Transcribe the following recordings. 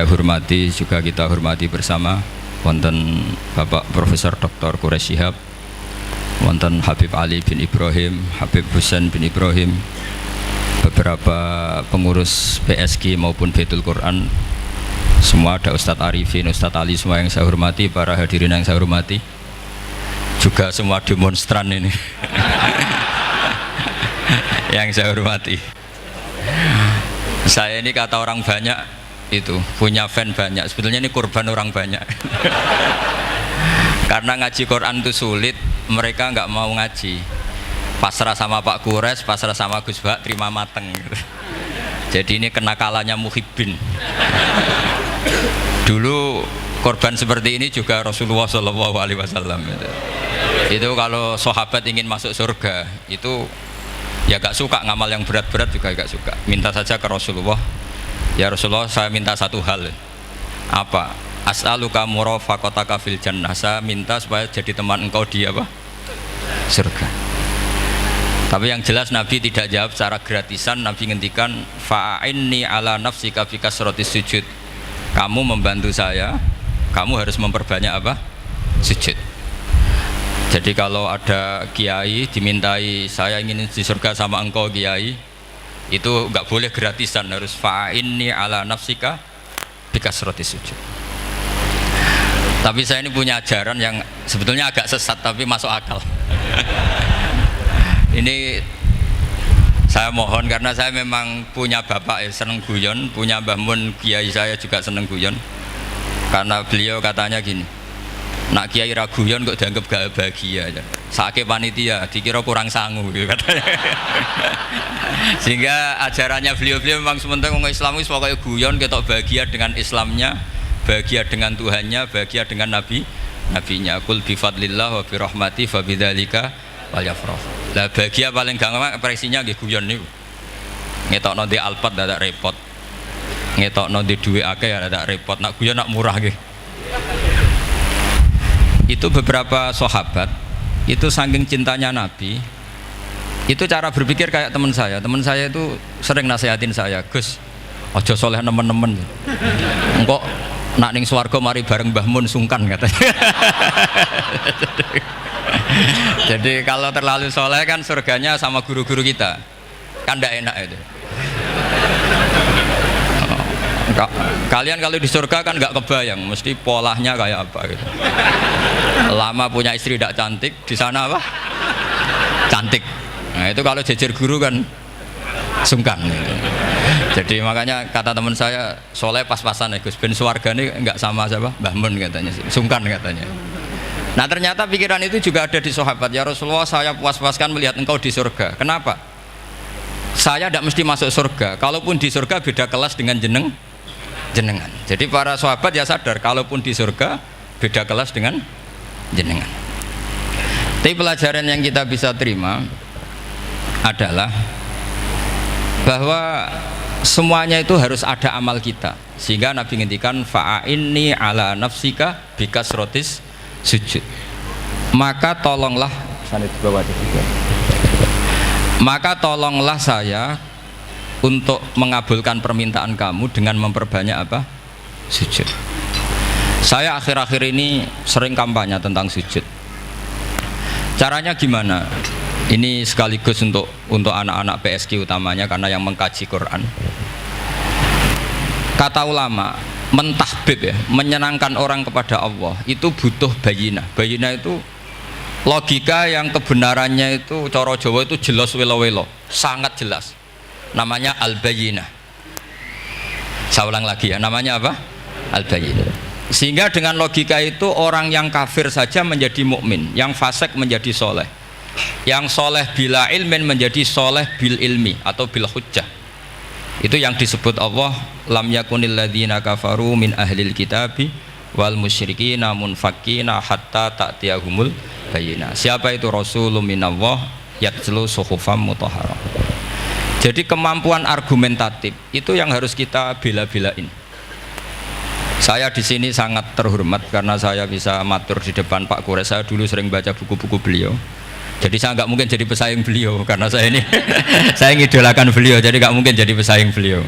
Saya hormati juga kita hormati bersama wonten Bapak Profesor Dr. Quraish Shihab, wonten Habib Ali bin Ibrahim, Habib Husain bin Ibrahim, beberapa pengurus PSG maupun Baitul Quran, semua ada Ustadz Arifin, Ustadz Ali, semua yang saya hormati, para hadirin yang saya hormati, juga semua demonstran ini yang saya hormati. Saya ini kata orang banyak itu punya fan banyak, sebetulnya ini korban orang banyak karena ngaji Quran itu sulit, mereka nggak mau ngaji, pasrah sama Pak Quraish, pasrah sama Gus Bak, terima mateng gitu. Jadi ini kenakalannya muhibbin. Dulu korban seperti ini juga Rasulullah SAW itu kalau sahabat ingin masuk surga itu ya gak suka ngamal yang berat-berat, juga gak suka, minta saja ke Rasulullah, ya Rasulullah saya minta satu hal. Apa? As'aluka murafaqataka fil jannah, saya minta supaya jadi teman engkau di apa? Surga. Tapi yang jelas Nabi tidak jawab secara gratisan. Nabi ngendikan fa'inni ala nafsika fi kasratis sujud, kamu membantu saya, kamu harus memperbanyak apa? Sujud. Jadi kalau ada kiai dimintai saya ingin di surga sama engkau kiai, itu nggak boleh gratisan, harus fa'inni ala nafsika bikasrotis sujud. Tapi saya ini punya ajaran yang sebetulnya agak sesat tapi masuk akal. Ini saya mohon karena saya memang punya bapak seneng guyon, punya Mbah Mun kiai saya juga seneng guyon. Karena beliau katanya gini, nak kiai raguyon kok dianggap gak bahagia aja. Sakit panitia dikira kurang sangu gitu katanya. Sehingga ajarannya beliau memang sementara orang Islam itu pokoknya guyon, ketok bahagia dengan Islamnya, bahagia dengan Tuhannya, bahagia dengan nabinya. Qul bi fadlillah wa bi rahmati fa bidzalika walyafrahu. Lah bahagia paling gampang ekspresinya nggih guyon niku. Ngetokno di Alphard dadak repot. Ngetokno di dhuwit akeh ya dadak repot. Nak guyon nak murah nggih. Itu beberapa sahabat itu saking cintanya Nabi, itu cara berpikir kayak teman saya itu sering nasihatin saya, Gus ojo soleh nemen-nemen, engkau nak ning swarga mari bareng Mbah Mun sungkan katanya. Jadi kalau terlalu soleh kan surganya sama guru-guru kita kan tidak enak itu. Kalian kalau di surga kan nggak kebayang mesti polanya kayak apa gitu. Lama punya istri tidak cantik, di sana apa? Cantik. Nah itu kalau jejer guru kan sungkan gitu. Jadi makanya kata teman saya, soleh pas-pasan ya Gus, ben swarga ini nggak sama siapa? Mbah Mun katanya, sungkan katanya. Nah ternyata pikiran itu juga ada di sahabat. Ya Rasulullah, saya puas-puaskan melihat engkau di surga. Kenapa? Saya tidak mesti masuk surga, kalaupun di surga beda kelas dengan jenengan. Jadi para sahabat ya sadar kalaupun di surga beda kelas dengan jenengan. Tapi pelajaran yang kita bisa terima adalah bahwa semuanya itu harus ada amal kita. Sehingga Nabi ngendikan fa'inni ala nafsika bikasrotis sujud. Maka tolonglah saya untuk mengabulkan permintaan kamu dengan memperbanyak apa? Sujud. Saya akhir-akhir ini sering kampanye tentang sujud. Caranya gimana? Ini sekaligus untuk anak-anak PSG utamanya karena yang mengkaji Quran. Kata ulama, mentahbib ya, menyenangkan orang kepada Allah itu butuh bayinah. Bayinah itu logika yang kebenarannya itu cara Jawa itu jelas welo-welo, sangat jelas. Namanya al-bayyinah. Saya ulang lagi ya, namanya apa? Al-bayyinah. Sehingga dengan logika itu orang yang kafir saja menjadi mukmin, yang fasik menjadi soleh, yang soleh bila ilmin menjadi soleh bil ilmi atau bil hujjah. Itu yang disebut Allah lam yakunil ladzina kafaru min ahlil kitabi wal musyrikina munfakkina hatta ta'tiyahumul bayyinah. Siapa itu? Rasulun minallah yatlu suhufam mutahharah. Jadi kemampuan argumentatif itu yang harus kita bela-belain. Saya di sini sangat terhormat karena saya bisa matur di depan Pak Quraish. Saya dulu sering baca buku-buku beliau. Jadi saya nggak mungkin jadi pesaing beliau karena saya ini saya ngidolakan beliau. Jadi nggak mungkin jadi pesaing beliau.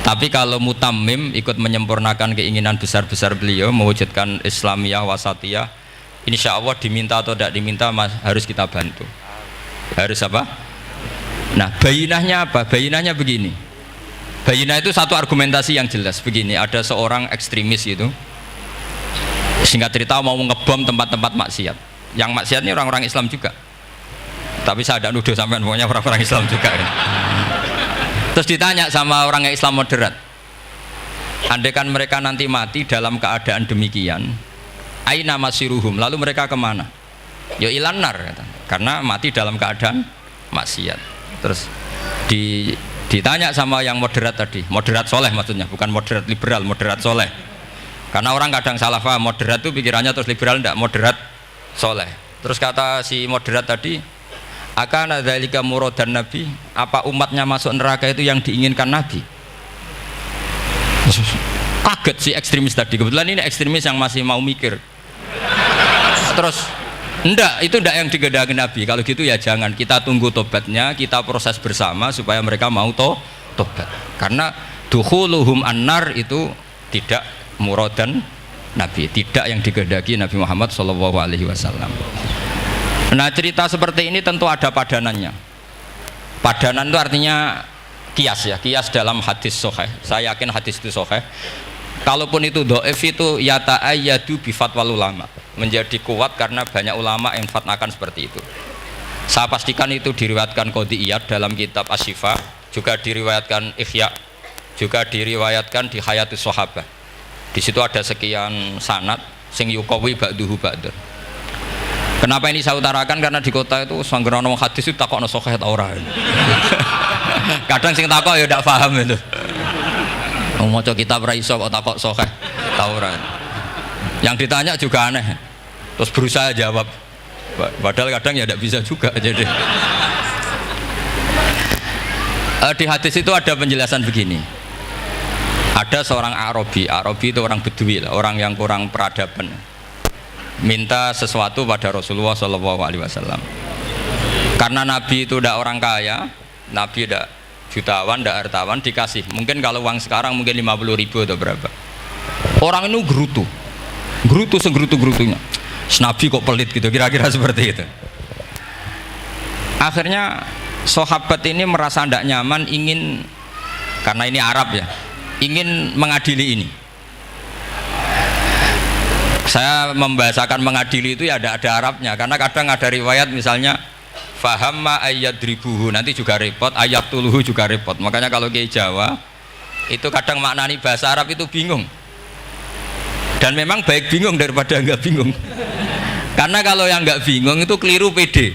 Tapi kalau mutammim ikut menyempurnakan keinginan besar-besar beliau mewujudkan Islamiyah wasatiyah, insya Allah diminta atau tidak diminta harus kita bantu. Harus apa? Nah, bayinahnya apa? Bayinahnya begini. Bayinah itu satu argumentasi yang jelas begini. Ada seorang ekstremis gitu, singkat cerita mau ngebom tempat-tempat maksiat. Yang maksiat ini orang-orang Islam juga. Tapi saya tidak nuduh sampean, pokoknya orang-orang Islam juga ya. Terus ditanya sama orang yang Islam moderat, andaikan mereka nanti mati dalam keadaan demikian, aina masiruhum, lalu mereka kemana? Ya ilanar, karena mati dalam keadaan maksiat. Terus ditanya sama yang moderat tadi, moderat soleh maksudnya, bukan moderat liberal, moderat soleh. Karena orang kadang salah paham, moderat itu pikirannya terus liberal, tidak, moderat soleh. Terus kata si moderat tadi, akan ada dzalika muradan Nabi, apa umatnya masuk neraka itu yang diinginkan Nabi? Kaget si ekstremis tadi, kebetulan ini ekstremis yang masih mau mikir. Terus enggak, itu enggak yang digedaki Nabi. Kalau gitu ya jangan, kita tunggu tobatnya, kita proses bersama supaya mereka mau tobat. Karena dukhuluhum annar itu tidak muradan Nabi, tidak yang digedaki Nabi Muhammad SAW. Nah, cerita seperti ini tentu ada padanannya. Padanan itu artinya kias ya, kias dalam hadis sahih. Saya yakin hadis itu sahih. Kalaupun itu dhaif itu yata'ayyadu bi fatwal ulama, menjadi kuat karena banyak ulama yang fatwakan seperti itu. Saya pastikan itu diriwayatkan Qadhi Iyad dalam kitab Asy-Syifa, juga diriwayatkan Ihya, juga diriwayatkan di Hayatus Sahabah. Di situ ada sekian sanad sing yuqawi ba'duhu ba'dur. Kenapa ini saya utarakan? Karena di kota itu sanggerono hadis itu takokno sahih ta ora. Kadang sing takok ya ndak paham itu. Wong maca kitab ra iso kok takok sahih ta ora. Yang ditanya juga aneh. Terus berusaha jawab. Padahal kadang ya ndak bisa juga jadi. Di hadis itu ada penjelasan begini. Ada seorang Arabi itu orang Bedui lah, orang yang kurang peradaban. Minta sesuatu pada Rasulullah SAW. Karena Nabi itu tidak orang kaya, Nabi tidak jutawan, tidak hartawan, dikasih. Mungkin kalau uang sekarang mungkin 50.000 atau berapa. Orang itu gerutu segrutu-gerutunya. Nabi kok pelit gitu, kira-kira seperti itu. Akhirnya sahabat ini merasa tidak nyaman, ingin, karena ini Arab ya, ingin mengadili ini. Saya membahasakan mengadili itu ya ada Arabnya, karena kadang ada riwayat misalnya fahamma ayyadribuhu, nanti juga repot, ayat tuluhu juga repot. Makanya kalau ke Jawa itu kadang maknani bahasa Arab itu bingung, dan memang baik bingung daripada enggak bingung. Karena kalau yang enggak bingung itu keliru pede.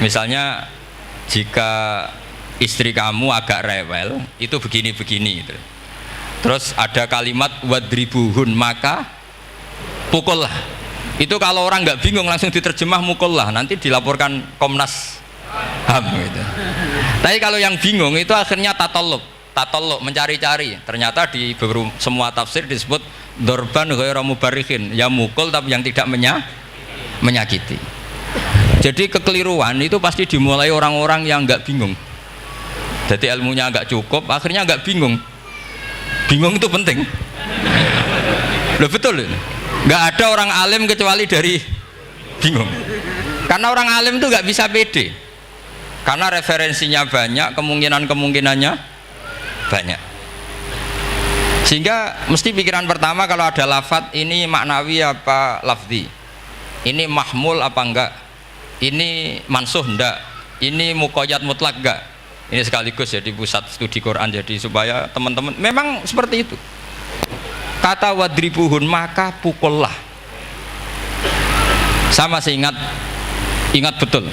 Misalnya jika istri kamu agak rewel itu begini-begini gitu. Terus ada kalimat wadribuhun, maka pukullah. Itu kalau orang nggak bingung langsung diterjemah mukullah, nanti dilaporkan Komnas HAM gitu. Tapi kalau yang bingung itu akhirnya tatoluk mencari-cari. Ternyata di semua tafsir disebut dorban ghairu mubarrihin, ya mukul tapi yang tidak menyakiti. Jadi kekeliruan itu pasti dimulai orang-orang yang nggak bingung. Jadi ilmunya nggak cukup, akhirnya nggak bingung. Bingung itu penting. Loh betul ini. Nggak ada orang alim kecuali dari bingung. Karena orang alim itu nggak bisa pede. Karena referensinya banyak, kemungkinannya banyak. Sehingga mesti pikiran pertama kalau ada lafadz ini maknawi apa lafzi. Ini mahmul apa enggak? Ini mansuh enggak? Ini muqayyad mutlak enggak? Ini sekaligus jadi pusat studi Quran, jadi supaya teman-teman memang seperti itu. Kata wadribuhun, maka pukullah. Saya masih ingat betul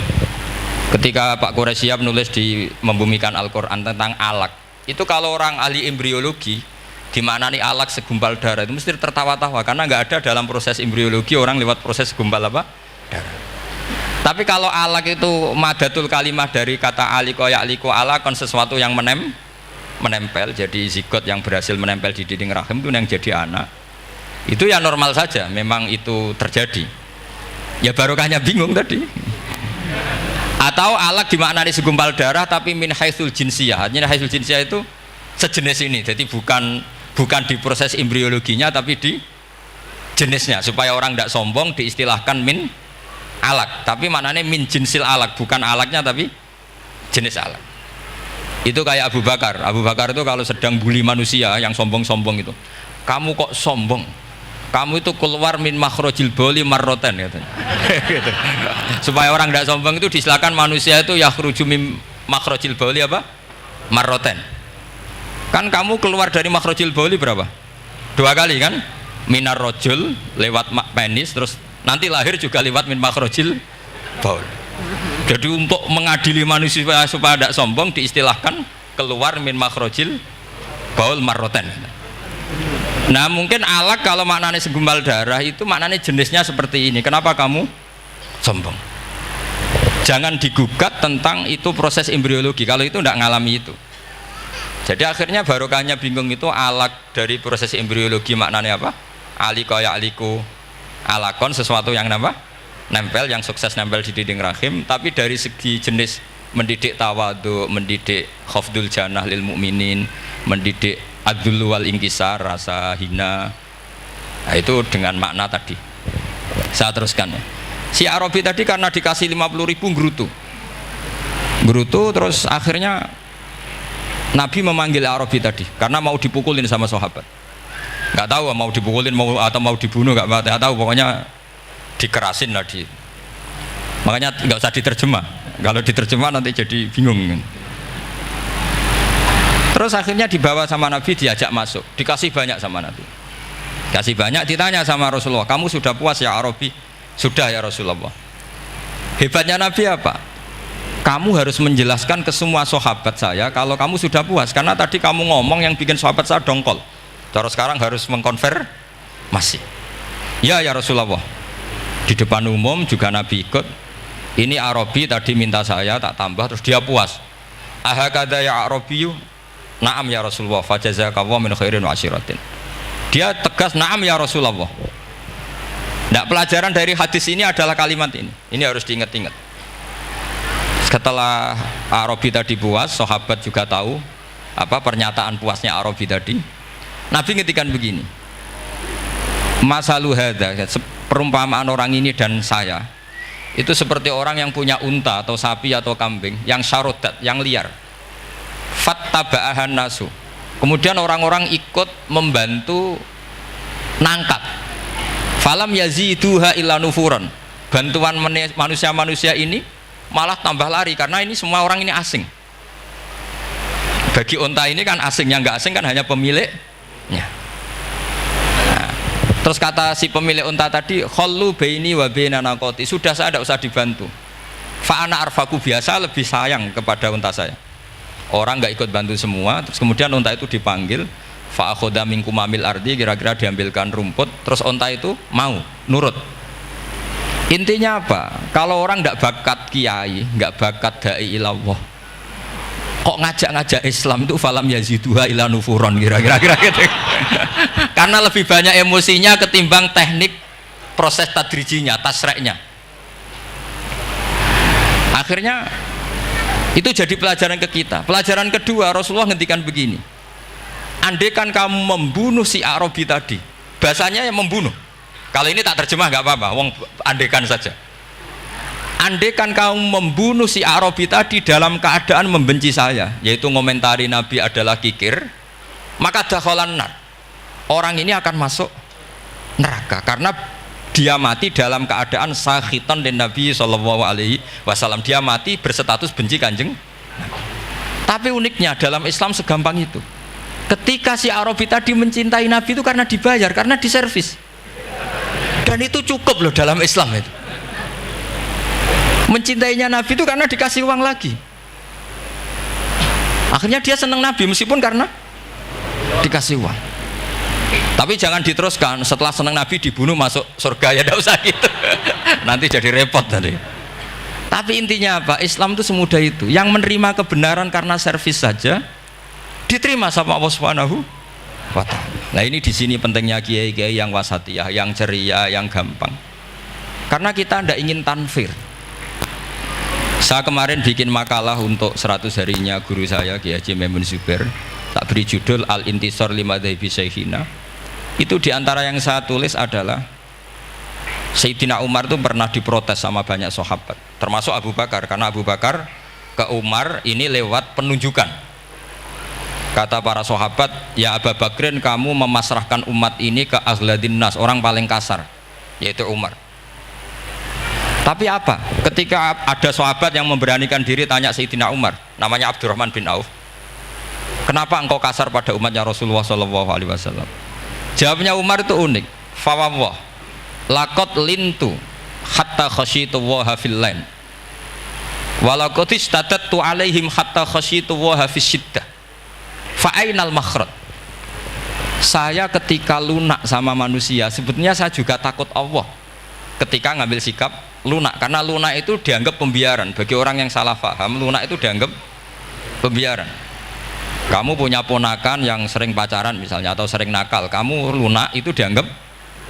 ketika Pak Quraisyab nulis di Membumikan Al-Quran tentang alak. Itu kalau orang ahli embriologi dimaknani alak segumpal darah itu mesti tertawa-tawa, karena nggak ada dalam proses embriologi orang lewat proses segumpal apa? Darah. Tapi kalau alak itu madatul kalimah dari kata aliko ya'liko alakon, sesuatu yang menempel, jadi zigot yang berhasil menempel di dinding rahim itu yang jadi anak, itu ya normal saja, memang itu terjadi. Ya barokahnya bingung tadi. Atau alak dimaknani segumpal darah tapi min haitsul jinsiyah. Artinya haitsul jinsiyah itu sejenis ini. Jadi bukan di proses embriologinya tapi di jenisnya, supaya orang tidak sombong diistilahkan min alak, tapi maknanya min jinsil alak, bukan alaknya tapi jenis alak. Itu kayak Abu Bakar itu kalau sedang bully manusia yang sombong-sombong itu, kamu kok sombong, kamu itu keluar min makhrajil bauli marroten katanya. Gitu. Supaya orang tidak sombong itu diistilahkan manusia itu yakhruju min makhrajil bauli apa? Marroten. Kan kamu keluar dari makhrajil bauli berapa? 2 kali kan? Minar rojul lewat penis, terus nanti lahir juga lewat min makhrajil baul. Jadi untuk mengadili manusia supaya tidak sombong diistilahkan keluar min makhrajil baul marroten. Nah mungkin alak kalau maknanya segumpal darah itu maknanya jenisnya seperti ini. Kenapa kamu sombong? Jangan digugat tentang itu proses embriologi, kalau itu tidak ngalami itu. Jadi akhirnya barokahnya bingung itu alak dari proses embriologi maknanya apa? Aliko ya aliku alakon, sesuatu yang nempel, yang sukses nempel di dinding rahim. Tapi dari segi jenis mendidik tawadhu, mendidik khafdul janah lil mukminin, mendidik adzul wal inkisar, rasa hina, nah, itu dengan makna tadi. Saya teruskan ya. Si Arabi tadi karena dikasih 50.000 gerutu, terus akhirnya Nabi memanggil Arabi tadi karena mau dipukulin sama sahabat. Nggak tahu mau dipukulin atau mau dibunuh, nggak tahu, pokoknya dikerasin lah di. Makanya nggak usah diterjemah, kalau diterjemah nanti jadi bingung. Terus akhirnya dibawa sama Nabi, diajak masuk, dikasih banyak sama Nabi, kasih banyak. Ditanya sama Rasulullah, kamu sudah puas ya Arabi? Sudah ya Rasulullah. Hebatnya Nabi apa? Kamu harus menjelaskan ke semua sahabat saya kalau kamu sudah puas, karena tadi kamu ngomong yang bikin sahabat saya dongkol. Terus sekarang harus mengkonfirmasi. Ya Rasulullah. Di depan umum juga Nabi ikut. Ini Arabi tadi minta saya tak tambah, terus dia puas. Ahakada ya Arabiyu? Naam ya Rasulullah. Fajazakallahu min khairin wa asyiratin. Dia tegas naam ya Rasulullah. Nah, pelajaran dari hadis ini adalah kalimat ini. Ini harus diingat-ingat. Setelah Arabi tadi puas, sahabat juga tahu apa pernyataan puasnya Arabi tadi. Nabi ngetikan begini, masalu hadza, perumpamaan orang ini dan saya itu seperti orang yang punya unta atau sapi atau kambing yang syarodat, yang liar. Fattaba'ahan nasu, kemudian orang-orang ikut membantu nangkap. Falam yaziduha illa nufuran, bantuan manusia-manusia ini malah tambah lari karena ini semua orang ini asing. Bagi unta ini kan asing, yang nggak asing kan hanya pemiliknya. Nah, terus kata si pemilik unta tadi, khallu baini wa baina naqati, sudah saya tidak usah dibantu. Fa ana arfaku, biasa lebih sayang kepada unta saya. Orang nggak ikut bantu semua, terus kemudian unta itu dipanggil, fa akhadha minkum amil ardi, kira-kira diambilkan rumput, terus unta itu mau nurut. Intinya apa? Kalau orang tidak bakat kiai, nggak bakat dai ilallah, kok ngajak-ngajak Islam itu falam yaziduha ila nufuron, kira-kira gitu. Karena lebih banyak emosinya ketimbang teknik proses tadrijinya, tasreknya. Akhirnya itu jadi pelajaran ke kita. Pelajaran kedua, Rasulullah ngendikan begini, andaikan kamu membunuh si Arabi tadi, bahasanya yang membunuh. Kalau ini tak terjemah nggak apa-apa, wong andaikan saja. Andaikan kamu membunuh si Arabi tadi dalam keadaan membenci saya, yaitu ngomentari Nabi adalah kikir, maka dakhalan nar, orang ini akan masuk neraka karena dia mati dalam keadaan sakhitan dan Nabi SAW, dia mati berstatus benci kanjeng. Tapi uniknya dalam Islam segampang itu, ketika si Arabi tadi mencintai Nabi itu karena dibayar, karena diservis, dan itu cukup loh dalam Islam itu. Mencintainya Nabi itu karena dikasih uang lagi. Akhirnya dia senang Nabi meskipun karena dikasih uang. Tapi jangan diteruskan setelah senang Nabi dibunuh masuk surga, ya tidak usah gitu. Nanti jadi repot tadi. Tapi intinya apa? Islam itu semudah itu. Yang menerima kebenaran karena servis saja diterima sama Allah Subhanahu wa ta'ala. Nah ini di sini pentingnya kiai-kiai yang wasatiyah, yang ceria, yang gampang. Karena kita tidak ingin tanfir. Saya kemarin bikin makalah untuk 100 harinya guru saya Kiai Haji Maimun Zubair. Tak beri judul Al-Intisar Lima Madhabi Syekhina. Itu diantara yang saya tulis adalah Sayyidina Umar itu pernah diprotes sama banyak sahabat, termasuk Abu Bakar, karena Abu Bakar ke Umar ini lewat penunjukan. Kata para sahabat, ya Abu Bakrin, kamu memasrahkan umat ini ke aghladin nas, orang paling kasar, yaitu Umar. Tapi apa? Ketika ada sahabat yang memberanikan diri tanya Sayyidina Umar, namanya Abdurrahman bin Auf, kenapa engkau kasar pada umatnya Rasulullah SAW? Jawabnya Umar itu unik. Fawwah, laqad lintu hatta khasyitu waha fil lain, walaqad istatattu alaihim hatta khasyitu waha fis syiddah. Fa ainal makhraj? Saya ketika lunak sama manusia, sebetulnya saya juga takut Allah ketika ngambil sikap lunak, karena lunak itu dianggap pembiaran. Bagi orang yang salah paham, lunak itu dianggap pembiaran. Kamu punya ponakan yang sering pacaran misalnya atau sering nakal, kamu lunak, itu dianggap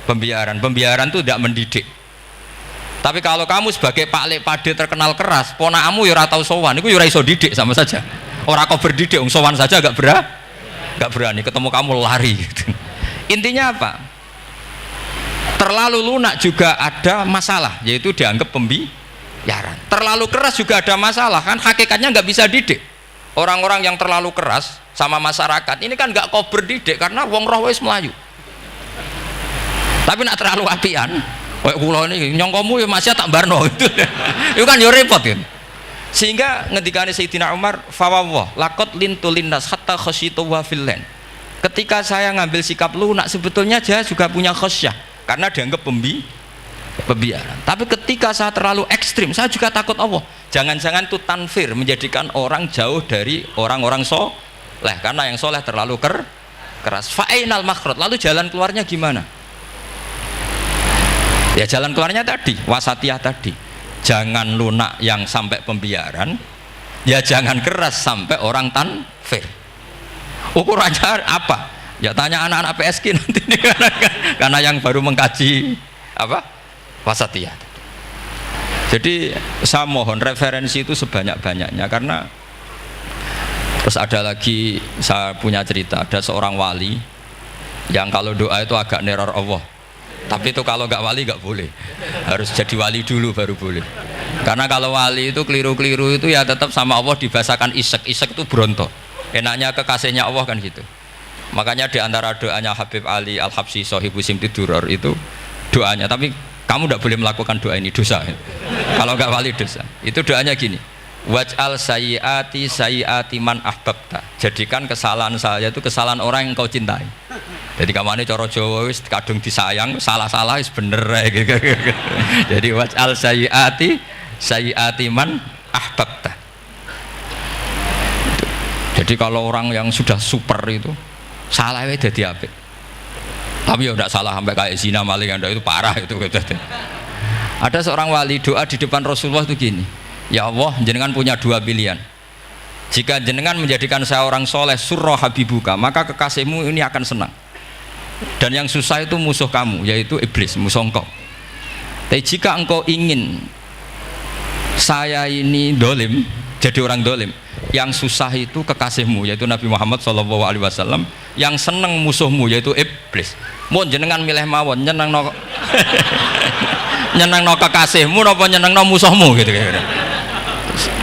pembiaran. Pembiaran itu tidak mendidik. Tapi kalau kamu sebagai Pak Lek Pade terkenal keras, ponakamu ya ora tau sowan, itu ya ora iso didik, sama saja. Orang kau berdidik, sowan saja gak berani, ketemu kamu lari gitu. Intinya apa? Terlalu lunak juga ada masalah, yaitu dianggap pembiaran. Terlalu keras juga ada masalah, kan hakikatnya nggak bisa didik. Orang-orang yang terlalu keras sama masyarakat ini kan nggak kau berdidik, karena wong roh wis melayu. Tapi nak terlalu apian, kayak kula ini nyongkomu ya masih tak barno itu, itu kan ya repot kan. Sehingga ngendikane Sayyidina Umar, fawwah laqad lintu linnas hatta khasyitu wa filan. Ketika saya ngambil sikap lunak, sebetulnya saya juga punya khasyah, karena dianggap pembiaran. Tapi ketika saya terlalu ekstrim, saya juga takut Allah. Jangan-jangan itu tanfir, menjadikan orang jauh dari orang-orang soleh, karena yang soleh terlalu keras. Fa'inal makhraj, lalu jalan keluarnya gimana? Ya jalan keluarnya tadi, wasatiyah tadi. Jangan lunak yang sampai pembiaran, ya jangan keras sampai orang tanfir. Ukurannya apa? Ya tanya anak-anak PSK nanti karena yang baru mengkaji apa wasatiyah. Jadi saya mohon referensi itu sebanyak-banyaknya, karena terus ada lagi, saya punya cerita, ada seorang wali yang kalau doa itu agak neror Allah, tapi itu kalau nggak wali nggak boleh, harus jadi wali dulu baru boleh. Karena kalau wali itu keliru-keliru itu ya tetap sama Allah dibahasakan isek itu berontok, enaknya kekasihnya Allah kan gitu. Makanya di antara doanya Habib Ali Al-Habsyi Sohibu Simti Duror itu doanya, tapi kamu tidak boleh melakukan doa ini, dosa. Kalau nggak wali dosa. Itu doanya gini, waj'al sayyiati man ahbabta. Jadikan kesalahan saya itu kesalahan orang yang kau cintai. Jadi kamane cara Jawa wis kadung disayang, salah-salah wis bener gitu. Jadi waj'al sayyiati man ahbabta. Jadi kalau orang yang sudah super itu salah itu jadi apik, tapi ya tidak salah sampai kayak zina maling, itu parah itu. Ada seorang wali doa di depan Rasulullah itu gini, ya Allah, jenengan punya dua pilihan. Jika jenengan menjadikan saya orang soleh, surra habibuka, maka kekasihmu ini akan senang. Dan yang susah itu musuh kamu, yaitu iblis, musuh engkau. Tapi jika engkau ingin saya ini dolim, jadi orang dolim, yang susah itu kekasihmu, yaitu Nabi Muhammad SAW, yang seneng musuhmu, yaitu iblis. Mau jenengan milih mawon, nyeneng no kekasihmu apa nyeneng no musuhmu gitu.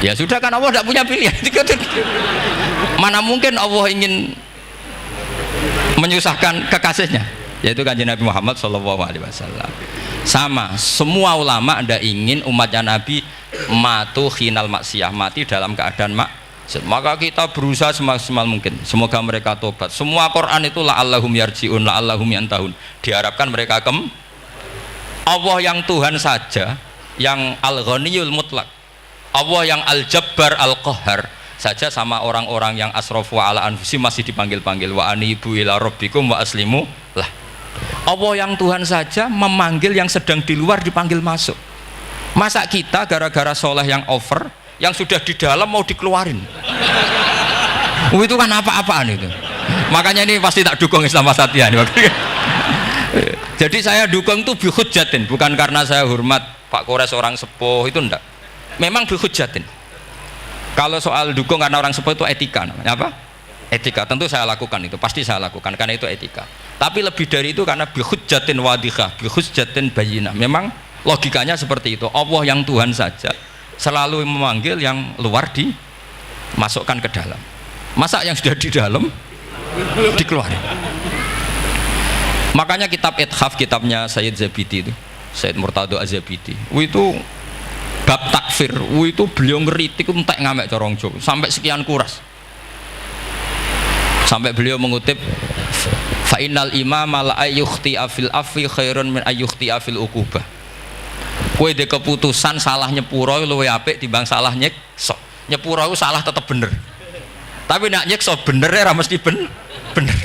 Ya sudah kan, Allah tidak punya pilihan. Mana mungkin Allah ingin menyusahkan kekasihnya, yaitu kanjeng Nabi Muhammad SAW. Sama, semua ulama tidak ingin umatnya Nabi matu khinal maksiyah, mati dalam keadaan maka kita berusaha semaksimal mungkin, semoga mereka tobat. Semua Quran itu la'allahum yarji'un, la'allahum yantahun, diharapkan mereka Allah yang Tuhan saja, yang al-ghaniyul mutlak, Allah yang al-jabbar al-qahhar saja, sama orang-orang yang asrafu ala anfusi masih dipanggil-panggil, wa anibu ila rabbikum wa aslimu lah. Allah yang Tuhan saja memanggil yang sedang di luar dipanggil masuk. Masa kita gara-gara soleh yang over, yang sudah di dalam mau dikeluarin? Itu kan apa-apaan itu. Makanya ini pasti tak dukung Islam Wasatiyah. Jadi saya dukung itu bihujjatin, bukan karena saya hormat Pak Kores orang sepuh, itu enggak. Memang bihujjatin. Kalau soal dukung karena orang sepuh itu etika namanya apa? etika. Tentu saya lakukan itu, pasti saya lakukan karena itu etika. Tapi lebih dari itu karena bihujjatin wadihah, bihujjatin bayyinah. Memang logikanya seperti itu. Allah yang Tuhan saja selalu memanggil yang luar dimasukkan ke dalam. Masa yang sudah di dalam dikeluarin. Makanya kitab Ithaf, kitabnya Sayyid Zabidi itu, Sayyid Murtado Az-Zabidi, itu bab takfir, itu beliau ngeritik entek ngamek corong Jawa sampai sekian kuras. Sampai beliau mengutip fa innal imama la ayyukhti afil afi khairun min ayyukhti afil uqubah. Kowe de keputusan salah nyepuro luwih apik timbang salah nyekso. Nyepuro itu salah tetap bener. Tapi nak nyekso bener ora mesti bener.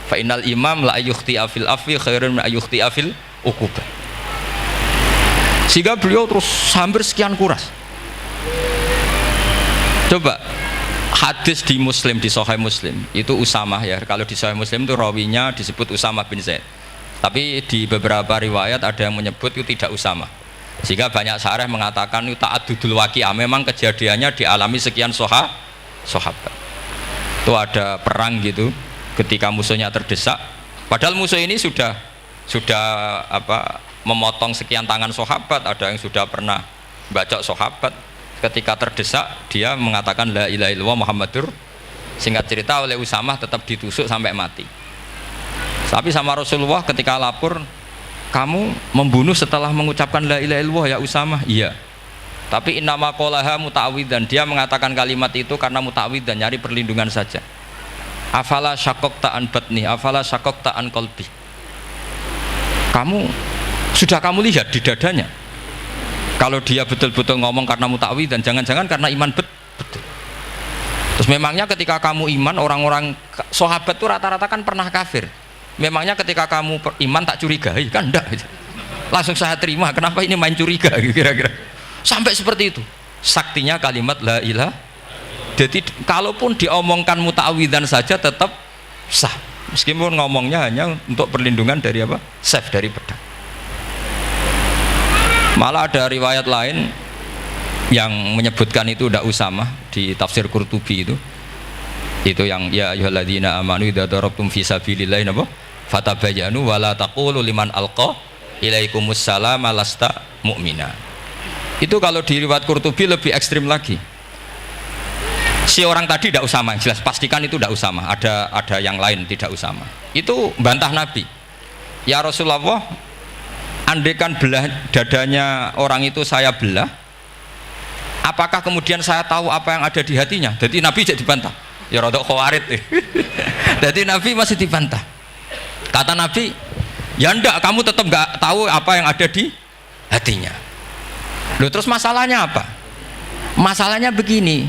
Fa innal imam la ayyukhti afil afi khairun min ayyukhti afil uqubah. Sehingga beliau terus hampir sekian kuras. Coba hadis di Muslim, di Sahih Muslim itu Usamah ya. Kalau di Sahih Muslim itu rawinya disebut Usamah bin Zaid. Tapi di beberapa riwayat ada yang menyebut itu tidak Usamah. Sehingga banyak syarah mengatakan itu ta'addudul waqi'ah, memang kejadiannya dialami sekian sahabat. Itu ada perang gitu ketika musuhnya terdesak. Padahal musuh ini sudah memotong sekian tangan sahabat, ada yang sudah pernah bacok sahabat. Ketika terdesak dia mengatakan la ilaha illallah Muhammadur. Singkat cerita oleh Usamah tetap ditusuk sampai mati. Tapi sama Rasulullah ketika lapor, kamu membunuh setelah mengucapkan la ilaha illallah ya Usamah? Iya. Tapi innama qolaha muta'awwidzan, dia mengatakan kalimat itu karena muta'awwidzan, nyari perlindungan saja. Afala syaqaqta an batni, afala syaqaqta an qalbi. Sudah kamu lihat di dadanya. Kalau dia betul-betul ngomong karena mutawi dan jangan-jangan karena iman betul. Terus memangnya ketika kamu iman, orang-orang sahabat itu rata-rata kan pernah kafir. Memangnya ketika kamu iman tak curigai kan enggak gitu. Langsung saya terima, kenapa ini main curiga kira-kira. Sampai seperti itu. Saktinya kalimat la ilaha. Jadi kalaupun diomongkan muta'awidzan saja tetap sah. Meskipun ngomongnya hanya untuk perlindungan dari apa? Safe, dari pedang. Malah ada riwayat lain yang menyebutkan itu tidak Usamah di tafsir Qurtubi itu yang ya ayyuhalladzina amanu idza darabtum fi sabilillah napa fatabayyanu wala taqulu liman alqa ilaikumus salam lasta mu'mina. Itu kalau di riwayat Qurtubi lebih ekstrim lagi. Si orang tadi tidak Usamah, jelas pastikan itu tidak Usamah, ada yang lain tidak Usamah. Itu bantah Nabi. Ya Rasulullah, andaikan belah dadanya orang itu saya belah, apakah kemudian saya tahu apa yang ada di hatinya? Jadi Nabi jadi dibantah. Ya rodok khawarid. Jadi Nabi masih dibantah. Kata Nabi, ya enggak, kamu tetap enggak tahu apa yang ada di hatinya. Loh, terus masalahnya apa? Masalahnya begini,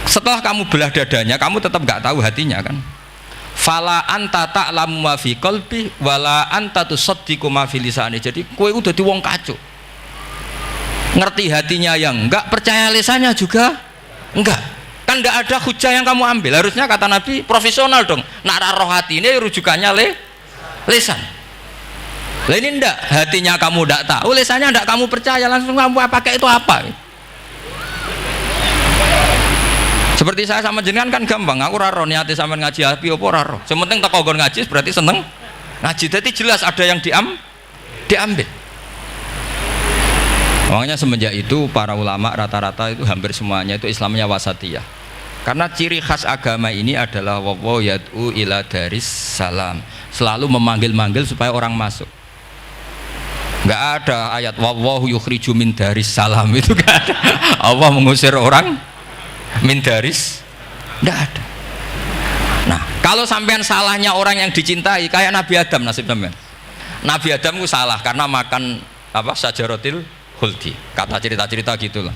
setelah kamu belah dadanya, kamu tetap enggak tahu hatinya kan? Fala anta ta'lamu ma fi qalbi wala anta tusaddiqu ma fi lisani. Jadi kowe udah di wong kacau. Ngerti hatinya yang enggak, percaya lisannya juga enggak. Kan enggak ada hujah yang kamu ambil. Harusnya kata Nabi profesional dong. Nak roh hati ini rujukannya lisan. Lah ini enggak, hatinya kamu enggak tahu, lisannya enggak kamu percaya, langsung kamu pakai itu apa? Seperti saya sama jenengan kan gampang, aku raro niati sampean ngaji api apa raro. Sementing tak kongkon ngaji berarti seneng ngaji. Jadi jelas ada yang diambil. Makanya semenjak itu para ulama rata-rata itu hampir semuanya itu Islamnya wasatiyah. Karena ciri khas agama ini adalah wallahu yad'u ila daris salam. Selalu memanggil-manggil supaya orang masuk. Enggak ada ayat wallahu yukhriju min daris salam, itu enggak ada. Allah mengusir orang min daris, enggak ada. Nah, kalau sampean salahnya orang yang dicintai kayak Nabi Adam, nasib sampean. Nabi Adam itu salah karena makan apa sajaratil khuldi. Kata cerita-cerita gitulah.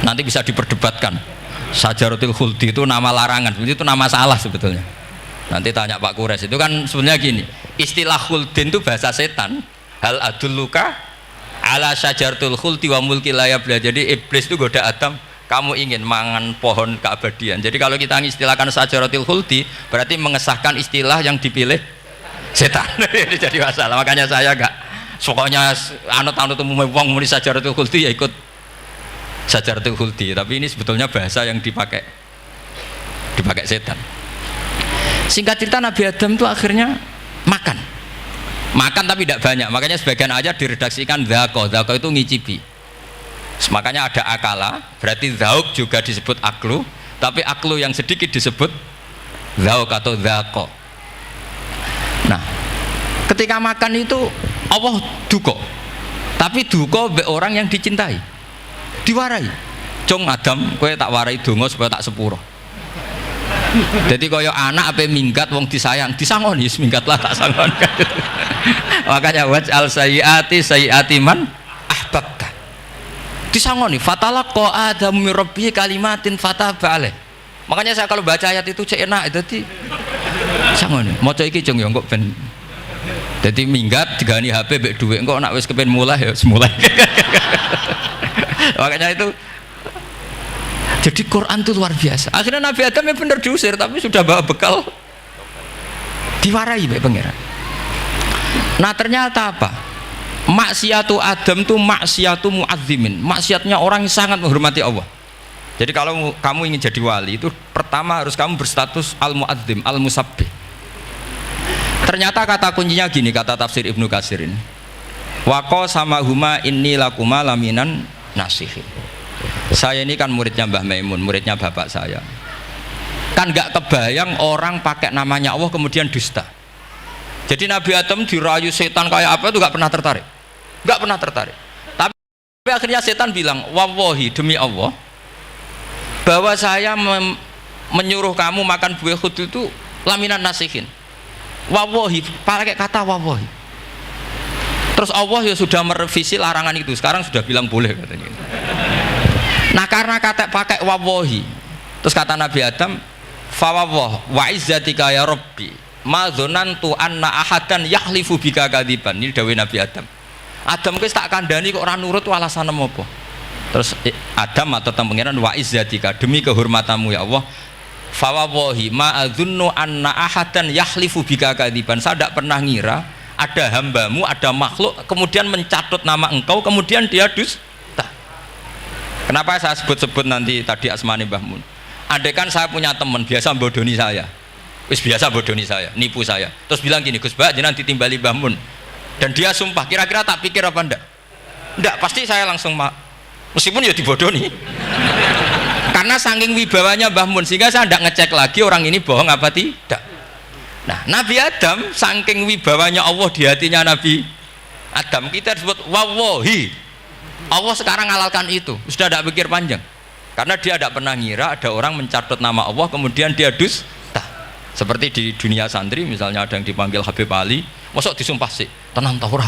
Nanti bisa diperdebatkan. Sajaratil khuldi itu nama larangan, itu nama salah sebetulnya. Nanti tanya Pak Kures, itu kan sebenarnya gini. Istilah khuldin itu bahasa setan. Hal adulluka ala sajaratul khuldi wa mulki la yabla. Jadi iblis itu goda Adam, kamu ingin mangan pohon keabadian. Jadi kalau kita istilahkan sajaratul khuldi berarti mengesahkan istilah yang dipilih setan. Ini jadi masalah. Makanya saya enggak pokoknya anut-anut umum wong muni sajaratul khuldi ya ikut sajaratul khuldi, tapi ini sebetulnya bahasa yang dipakai dipakai setan. Singkat cerita Nabi Adam itu akhirnya makan tapi tidak banyak, makanya sebagian aja diredaksikan dzaqo itu ngicipi. Makanya ada akala, berarti zauk juga disebut aklu, tapi aklu yang sedikit disebut zauk atau dzaqo. Nah, ketika makan itu Allah duka, tapi duka be orang yang dicintai, diwarai. Cung Adam, kowe tak warai donga supaya tak sepuro. Jadi kaya anak apa minggat wong disayang, disangoni minggatlah tak sangon. Makanya waj'al sayyiati man ahbabta. Disangoni fatalaqa Adam min rabbih kalimatin fataba alaih. Makanya saya kalau baca ayat itu cek enak, dadi sangoni. Maca iki cung ya engko ben dadi minggat digani HP mbek dhuwit engko nek wis kepen mulai ya semulai. Makanya itu jadi Quran itu luar biasa. Akhirnya Nabi Adam ya benar diusir, tapi sudah bawa bekal, diwarai baik pangeran. Nah ternyata apa? Maksiatu Adam itu maksiatu mu'azzimin, maksiatnya orang yang sangat menghormati Allah. Jadi kalau kamu ingin jadi wali itu pertama harus kamu berstatus al-mu'azzim, al-musabbih. Ternyata kata kuncinya gini, kata tafsir Ibnu Katsir ini, waqo sama huma inni lakuma laminan nasihin. Saya ini kan muridnya Mbah Maimun, muridnya bapak saya. Kan gak kebayang orang pakai namanya Allah kemudian dusta. Jadi Nabi Adam dirayu setan kayak apa itu gak pernah tertarik. Gak pernah tertarik. Tapi akhirnya setan bilang, wallahi demi Allah, bahwa saya menyuruh kamu makan buah khut itu laminan nasihin. Wallahi, pakai kata wallahi. Terus Allah ya sudah merevisi larangan itu, sekarang sudah bilang boleh katanya. Nah karena kata pakai wawahi, terus kata Nabi Adam, fawawah wa izzatika ya Rabbi ma dzanantu anna ahadan yahlifu bika kadziban. Ini dawuh Nabi Adam. Adam wis tak kandhani kok ora nurut alasan apa? Terus Adam atau pangeran wa izzatika, demi kehormatanmu ya Allah, fawawahi ma adzunnu anna ahadan yahlifu bika kadziban. Saya tidak pernah ngira ada hambamu, ada makhluk kemudian mencatut nama engkau kemudian dia dusta. Kenapa saya sebut-sebut nanti tadi asmane Mbah Mun? Andaikan saya punya teman biasa bodoni saya, biasa bodoni saya, nipu saya, terus bilang gini, Gus Bah jenengan ditimbali Mbah Mun, dan dia sumpah, kira-kira tak pikir apa enggak? Enggak, pasti saya langsung meskipun ya dibodoni. Karena saking wibawanya Mbah Mun sehingga saya enggak ngecek lagi orang ini bohong apa tidak. Nah, Nabi Adam saking wibawanya Allah di hatinya Nabi Adam, kita disebut wawahi. Allah sekarang halalkan itu, sudah tidak pikir panjang, karena dia tidak pernah ngira ada orang mencatut nama Allah kemudian dia dusta. Seperti di dunia santri misalnya ada yang dipanggil Habib Ali, masuk disumpah sih tenang tau ora.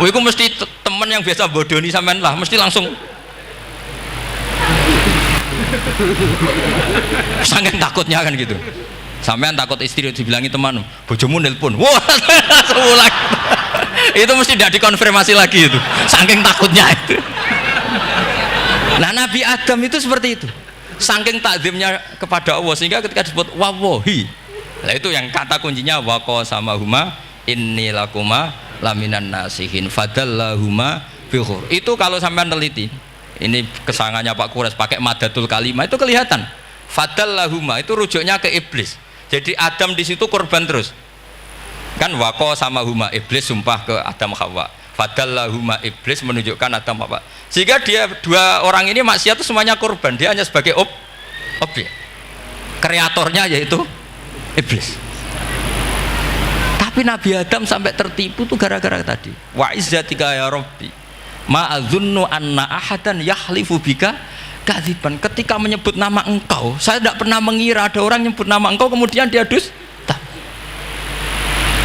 Oh itu mesti teman yang biasa bodoni sampean lah, mesti langsung sangat takutnya kan gitu. Sampean takut istri dibilangi teman, bojomu nelpon, wah langsung ulang. Itu mesti tidak dikonfirmasi lagi itu, saking takutnya itu. Nah Nabi Adam itu seperti itu, saking takzimnya kepada Allah sehingga ketika disebut wawahi, nah itu yang kata kuncinya waqo sama huma inni lakuma laminan nasihin fadallahuma bihur. Itu kalau sampean teliti, ini kesangannya Pak Kures pakai madatul kalimah itu kelihatan. Fadallahuma itu rujuknya ke iblis. Jadi Adam di situ korban terus. Kan waqo sama huma, iblis sumpah ke Adam Hawa. Fadallahuma, iblis menunjukkan Adam Hawa. Sehingga dia dua orang ini maksiat itu semuanya korban. Dia hanya sebagai objek. Kreatornya yaitu iblis. Tapi Nabi Adam sampai tertipu tuh gara-gara tadi. Wa izzatika ya Rabbi ma adzunnu anna ahadan yahlifu bika kadziban. Ketika menyebut nama engkau, saya tidak pernah mengira ada orang menyebut nama engkau kemudian dia dusta.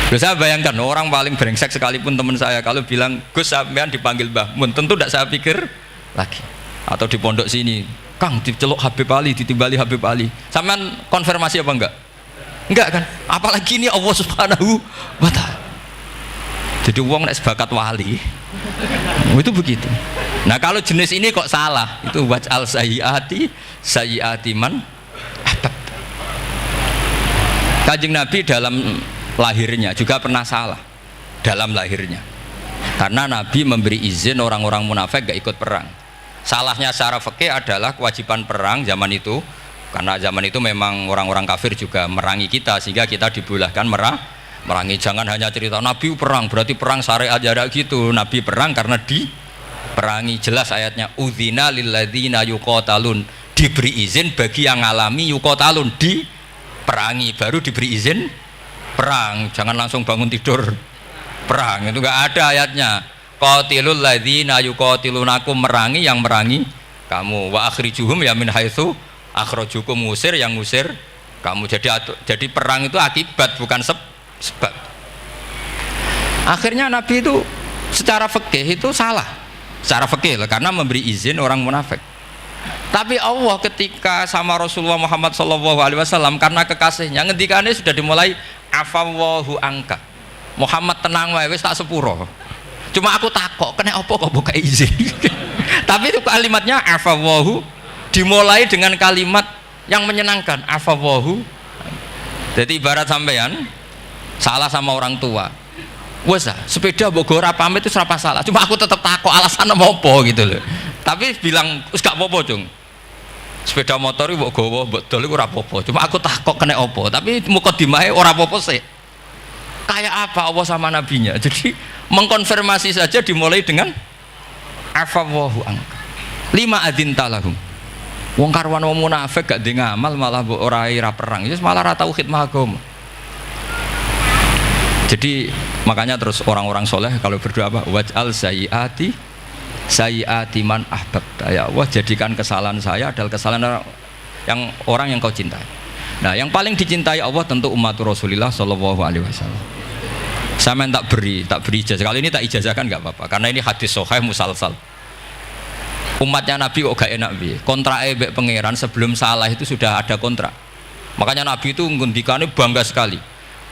Saya bayangkan orang paling brengsek sekalipun teman saya kalau bilang Gus sampean dipanggil Mbah Mun, tentu tidak saya pikir lagi. Atau di pondok sini, Kang diceluk Habib Ali, ditimbali Habib Ali, sampean konfirmasi apa enggak? Enggak kan? Apalagi ini Allah Subhanahu wa Ta'ala. Jadi uang nek sebakat wali itu begitu. Nah kalau jenis ini kok salah, itu waj'al sayyiati man ahbab. Kanjeng Nabi dalam lahirnya juga pernah salah dalam lahirnya, karena Nabi memberi izin orang-orang munafik gak ikut perang. Salahnya secara fikih adalah kewajiban perang zaman itu karena zaman itu memang orang-orang kafir juga merangi kita sehingga kita dibolehkan merangi. Jangan hanya cerita Nabi perang berarti perang syariat ada gitu. Nabi perang karena diperangi. Jelas ayatnya udzina lilladzina yuqatalun, diberi izin bagi yang ngalami yuqatalun, diperangi baru diberi izin perang. Jangan langsung bangun tidur perang, itu enggak ada ayatnya. Qatilul ladzina yuqatilunakum, merangi yang merangi kamu, wa akhrijuhum ya min haitsu akhrajukum, ngusir yang ngusir kamu. Jadi perang itu akibat bukan sebab. Akhirnya Nabi itu secara fikih itu salah, secara fikih karena memberi izin orang munafik. Tapi Allah ketika sama Rasulullah Muhammad SAW karena kekasihnya, ngendikane sudah dimulai afawwahu angka, Muhammad tenang wae wis tak sepuro. Cuma aku takok kena apa kok buka izin. Tapi itu kalimatnya afawwahu dimulai dengan kalimat yang menyenangkan, afawwahu. Jadi ibarat sampean salah sama orang tua, wes sepeda mbok ora pamit itu serapa salah, cuma aku tetap takok alasan apa gitu loh. Tapi bilang wis gak apa-apa cung, sepeda motor mbok gowo mbok dol iku ora apa-apa, cuma aku takok kena apa. Tapi mukadimahe ora apa-apa sih. Kayak apa Allah sama nabinya. Jadi mengkonfirmasi saja dimulai dengan afawwahu angka lima adzin talahum. Wong karwan wong munafik gak ndek ngamal malah mbok ora perang, ya malah ora tau khidmah agama. Jadi makanya terus orang-orang soleh kalau berdoa apa? Waj'al sayyiati man ahbabta, ya Allah jadikan kesalahan saya adalah kesalahan orang yang kau cintai. Nah yang paling dicintai Allah tentu umat Rasulullah Shallallahu Alaihi Wasallam. Sama tak beri ijazah, kali ini tak ijazahkan nggak apa-apa karena ini hadis sahih musalsal. Umatnya Nabi kok gak enak bi, kontrak ebek pangeran sebelum salah itu sudah ada kontrak. Makanya Nabi itu ngendikane bangga sekali.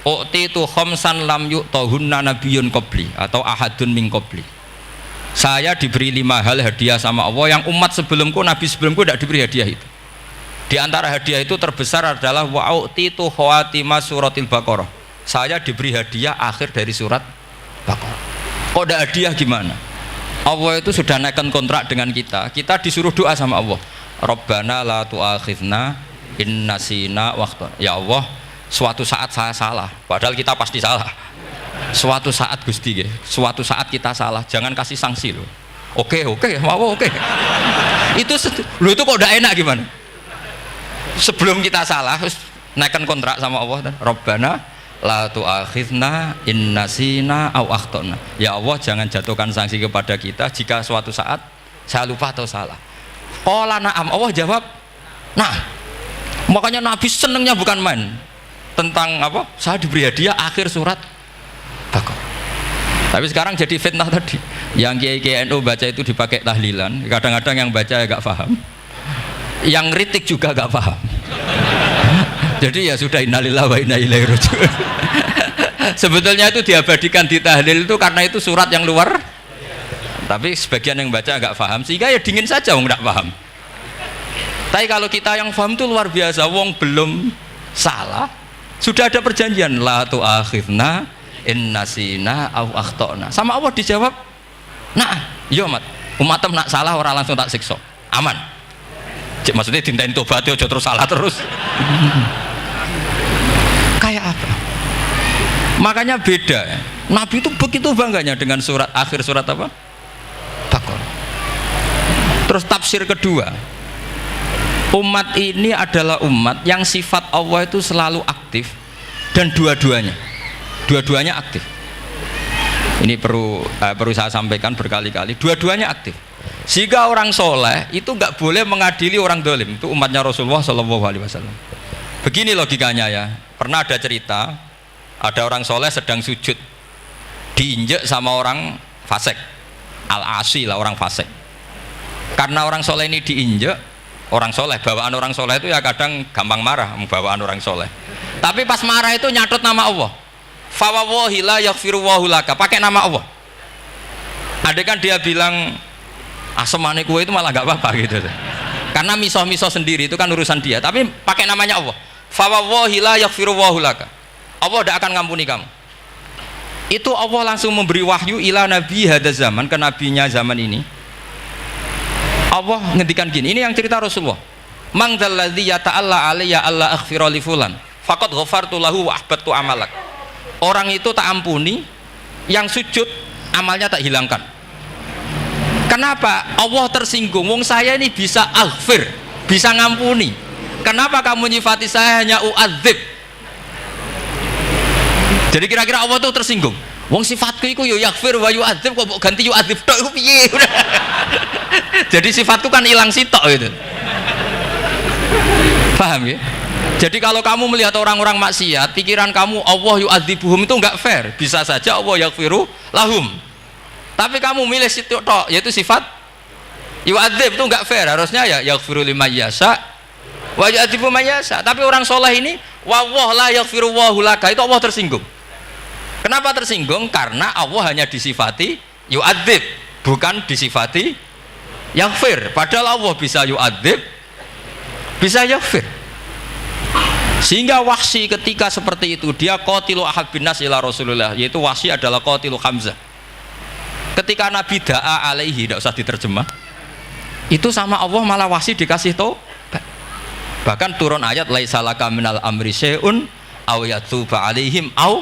U'titu khamsan lam yu'tahunna nabiyyun qabli atau ahadun min qabli. Saya diberi 5 hal hadiah sama Allah yang umat sebelumku, nabi sebelumku tidak diberi hadiah itu. Di antara hadiah itu terbesar adalah wa'u'titu khawatima suratil Baqarah. Saya diberi hadiah akhir dari surat Baqarah. Kok ada hadiah gimana? Allah itu sudah naikkan kontrak dengan kita. Kita disuruh doa sama Allah. Rabbana la tu'akhidna in nasina waqta. Ya Allah, suatu saat saya salah, padahal kita pasti salah. Suatu saat Gusti, suatu saat kita salah, jangan kasih sanksi loh. Oke, mau oke. Itu kok udah enak gimana? Sebelum kita salah, naikkan kontrak sama Allah. Rabbana la tu'akhidna in nasina aw akhtana. Ya Allah, jangan jatuhkan sanksi kepada kita jika suatu saat saya lupa atau salah. Qala na'am, Allah jawab nah. Makanya Nabi senengnya bukan main tentang apa? Saya diberi hadiah akhir surat Baqarah. Tapi sekarang jadi fitnah tadi. Yang kiai NU baca itu dipakai tahlilan, kadang-kadang yang baca agak paham, yang kritik juga gak paham. Jadi ya sudah, innalillahi wa inna ilaihi raji'un. Sebetulnya itu diabadikan di tahlil itu karena itu surat yang luar. Tapi sebagian yang baca agak paham sehingga ya dingin saja wong enggak paham. Tapi kalau kita yang paham itu luar biasa, wong belum salah sudah ada perjanjian la tu'akhidna in nasina aw akhtana. Sama Allah dijawab, "Nah, yo umatem nak salah orang langsung tak siksa. Aman." Maksudnya dintain tobat aja terus salah terus. Kayak apa? Makanya beda. Nabi itu begitu bangganya dengan surat akhir surat apa? Baqarah. Terus tafsir kedua, umat ini adalah umat yang sifat Allah itu selalu aktif dan dua-duanya aktif. Ini perlu saya sampaikan berkali-kali, dua-duanya aktif. Jika orang soleh itu nggak boleh mengadili orang dolim, itu umatnya Rasulullah Shallallahu Alaihi Wasallam. Begini logikanya ya. Pernah ada cerita, ada orang soleh sedang sujud, diinjek sama orang fasik, al-asi lah orang fasik. Karena orang soleh ini diinjek, orang soleh, bawaan orang soleh itu ya kadang gampang marah, bawaan orang soleh. Tapi pas marah itu nyatut nama Allah. Fawawahi la yaghfirullahu laka, pakai nama Allah. Ada kan dia bilang asemane kue itu malah gak apa-apa gitu. Karena miso-miso sendiri itu kan urusan dia, tapi pakai namanya Allah. Fawawahi la yaghfirullahu laka, Allah tidak akan ngampuni kamu. Itu Allah langsung memberi wahyu ila nabi hada zaman, ke nabinya zaman ini. Allah ngendikan gini, ini yang cerita Rasulullah. mang dzalladzi yata'alla alayya alla aghfira li fulan faqad ghafartu lahu wa ahbattu amalak. Orang itu tak ampuni yang sujud amalnya tak hilangkan. Kenapa? Allah tersinggung. Wong saya ini bisa aghfir, bisa ngampuni. Kenapa kamu nyifati saya hanya u'adzib? Jadi kira-kira Allah tuh tersinggung. Wong sifatku iku yo yaghfir wa yu'adzib kok mbok ganti yu'adzib tok iku piye? Jadi sifatku kan hilang sitok gitu. Paham ya? Jadi kalau kamu melihat orang-orang maksiat, pikiran kamu Allah yu'adzibuhum itu enggak fair. Bisa saja Allah yaghfiru lahum. Tapi kamu milih sitok tok, yaitu sifat yu'adzib itu enggak fair. Harusnya ya yaghfiru liman yasha wa yu'adzibu man yasha. Tapi orang soleh ini wallahu la yaghfiru wallahu laka, itu Allah tersinggung. Kenapa tersinggung? Karena Allah hanya disifati yu'adzib, bukan disifati yaghfir. Padahal Allah bisa yu'adzib, bisa yaghfir. Sehingga Wahsy ketika seperti itu, dia qatilu ahad bin nas ila Rasulullah, yaitu Wahsy adalah qatilu Hamzah. Ketika Nabi da'a alaihi, tidak usah diterjemah, itu sama Allah malah Wahsy dikasih taubat. Bahkan turun ayat laisa laka minal amri syai'un aw yatuba alaihim aw.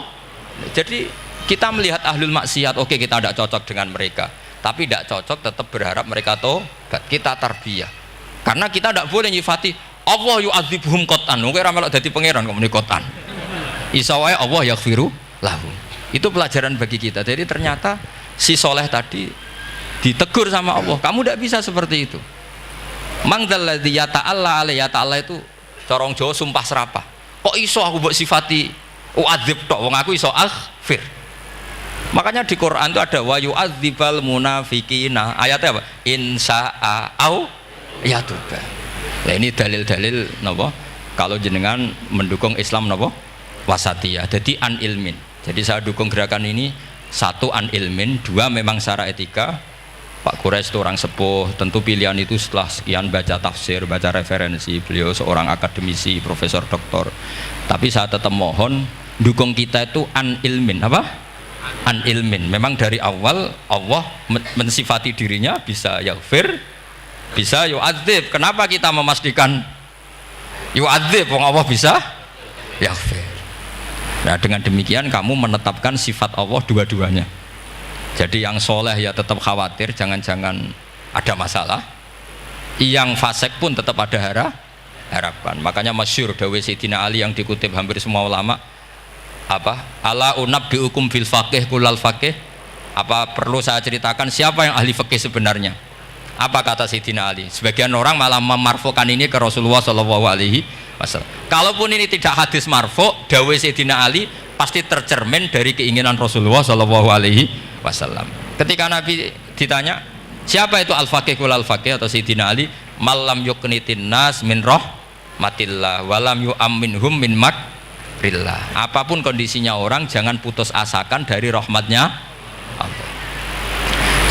Jadi kita melihat ahlul maksiat, oke kita tidak cocok dengan mereka, tapi tidak cocok tetap berharap mereka tobat. Kita tarbiyah, karena kita tidak boleh nyifati Allah yu'adzibuhum qatan. Mungkin ramelok dadi pangeran kok muni qatan. Isa wae Allah yaghfiru lahu. Itu pelajaran bagi kita. Jadi ternyata si soleh tadi ditegur sama Allah, kamu tidak bisa seperti itu. Mang dzalladzi yata'alla alayya, ta'ala itu corong Jawa sumpah serapah. Kok iso aku mbok sifati u'adzib tok, wong aku iso aghfir. Makanya di Quran itu ada wa yu'adzibal munafiqina. Ayatnya apa? Insya'a au yatuba. Nah ini dalil-dalil napa? Kalau jenengan mendukung Islam napa? Wasatiyah. Jadi an ilmin. Jadi saya dukung gerakan ini, satu an ilmin, dua memang secara etika. Pak Quraisy itu orang sepuh, tentu pilihan itu setelah sekian baca tafsir, baca referensi, beliau seorang akademisi, profesor, doktor. Tapi saya tetap mohon dukung kita itu an ilmin, apa? An ilmin. Memang dari awal Allah mensifati dirinya bisa yaghfir, bisa yu'adzib. Kenapa kita memastikan yu'adzib? Wong Allah bisa yaghfir. Nah dengan demikian kamu menetapkan sifat Allah dua-duanya. Jadi yang soleh ya tetap khawatir jangan-jangan ada masalah, yang fasik pun tetap ada harapan. Makanya masyhur dawuh Sayyidina Ali yang dikutip hampir semua ulama, apa? Ala unabbiukum bil faqih kulal faqih. Apa perlu saya ceritakan siapa yang ahli fikih sebenarnya? Apa kata Sayyidina Ali? Sebagian orang malah memarfukan ini ke Rasulullah Shallallahu Alaihi Wasallam. Kalaupun ini tidak hadis marfu, dawuh Sayyidina Ali pasti tercermin dari keinginan Rasulullah Shallallahu Alaihi Wasallam. Ketika Nabi ditanya siapa itu al-faqih kul al-faqih atau Sayyidina Ali, malam yuknitin nas min rahmatillah walam yu'amminhum min makrillah. Apapun kondisinya orang jangan putus asakan dari rahmatnya Allah.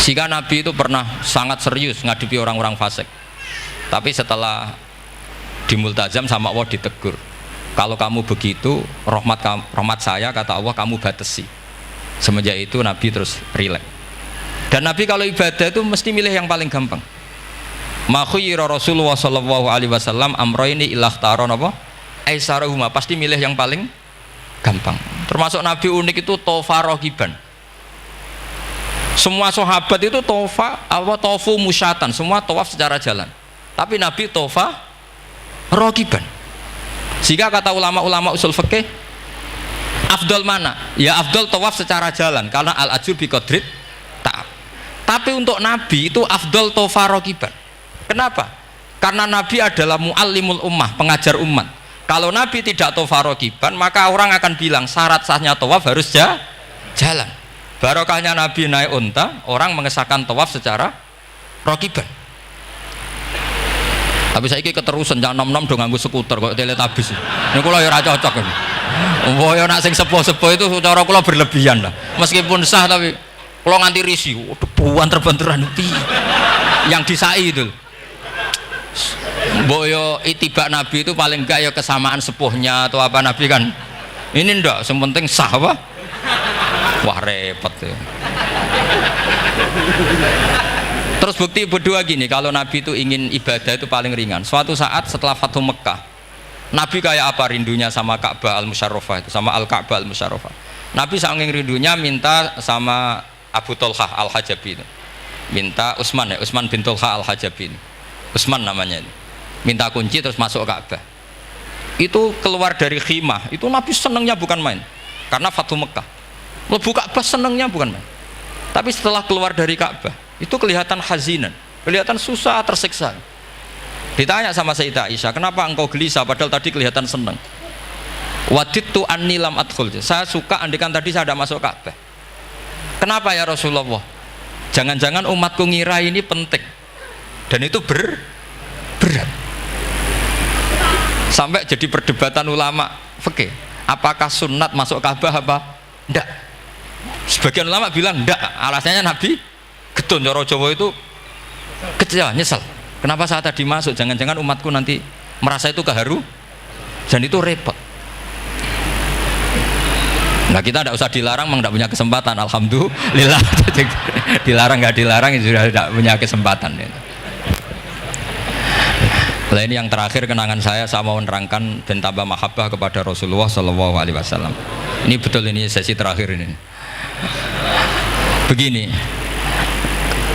Sehingga Nabi itu pernah sangat serius ngadepi orang-orang fasik. Tapi setelah di multazam sama Allah ditegur, kalau kamu begitu rahmat saya kata Allah kamu batasi. Semenjak itu Nabi terus rileks. Dan Nabi kalau ibadah itu mesti milih yang paling gampang. Ma khayyara Rasulullah sallallahu alaihi wasallam amroini ilahtaron apa? Aisarahuma, pasti milih yang paling gampang. Termasuk Nabi unik itu tofa rohiban. Semua sahabat itu tofu musyatan, semua tawaf secara jalan. Tapi Nabi tofa rohiban. Sehingga kata ulama-ulama usul fikih, afdal mana? Ya afdal tawaf secara jalan karena al-ajur bi qadrit ta'ab. Tapi untuk Nabi itu afdal tofa rokiban. Kenapa? Karena Nabi adalah muallimul ummah, pengajar umat. Kalau Nabi tidak tofa rokiban, maka orang akan bilang syarat sahnya tawaf harus jalan. Barokahnya Nabi naik unta, orang mengesahkan tawaf secara rokiban. Tapi saya ini keterusan jangan nom-nom dong nganggo skuter kok teletabis. Ini kula ya ora cocok. Oh ya nak sing sepuh-sepuh itu cara kula berlebihan lah. Meskipun sah tapi kula nganti risih. Debuan terbenturan itu. Yang disai itu. Mbok yo itibak Nabi itu paling enggak ya kesamaan sepuhnya atau apa Nabi kan. Ini ndak, yang penting sah apa? Wah repot ya. Terus bukti berdua gini, kalau Nabi itu ingin ibadah itu paling ringan. Suatu saat setelah Fathu Mekah, Nabi kayak apa rindunya sama Ka'bah Al-Musyarrafah itu, sama Al-Ka'bah Al-Musyarrafah. Nabi saking rindunya minta sama Abu Tolhah Al-Hajabi itu. Minta Utsman ya, Utsman bin Tolhah Al-Hajabi ini. Utsman namanya ini. Minta kunci terus masuk Ka'bah. Itu keluar dari khimah, itu Nabi senangnya bukan main. Karena Fathu Mekah. Lebu Ka'bah senangnya bukan main. Tapi setelah keluar dari Ka'bah, itu kelihatan hazinan, kelihatan susah, tersiksa. Ditanya sama Sayyidah Aisyah, kenapa engkau gelisah padahal tadi kelihatan senang? Wadidtu anni lam adkhul. Saya suka andikan tadi saya tidak masuk Ka'bah. Kenapa ya Rasulullah? Jangan-jangan umatku ngira ini penting. Dan itu berat. Sampai jadi perdebatan ulama fikih. Apakah sunat masuk Ka'bah apa? Enggak. Sebagian ulama bilang enggak. Alasannya Nabi getun cara Jawa itu kecewa, nyesel. Kenapa saat tadi masuk? Jangan-jangan umatku nanti merasa itu keharu dan itu repot. Nah kita tidak usah dilarang, memang tidak punya kesempatan. Alhamdulillah. Dilarang nggak dilarang sudah tidak punya kesempatan. Nah ini yang terakhir kenangan saya mau menerangkan dan tambah mahabbah kepada Rasulullah Shallallahu Alaihi Wasallam. Ini betul, ini sesi terakhir ini. Begini.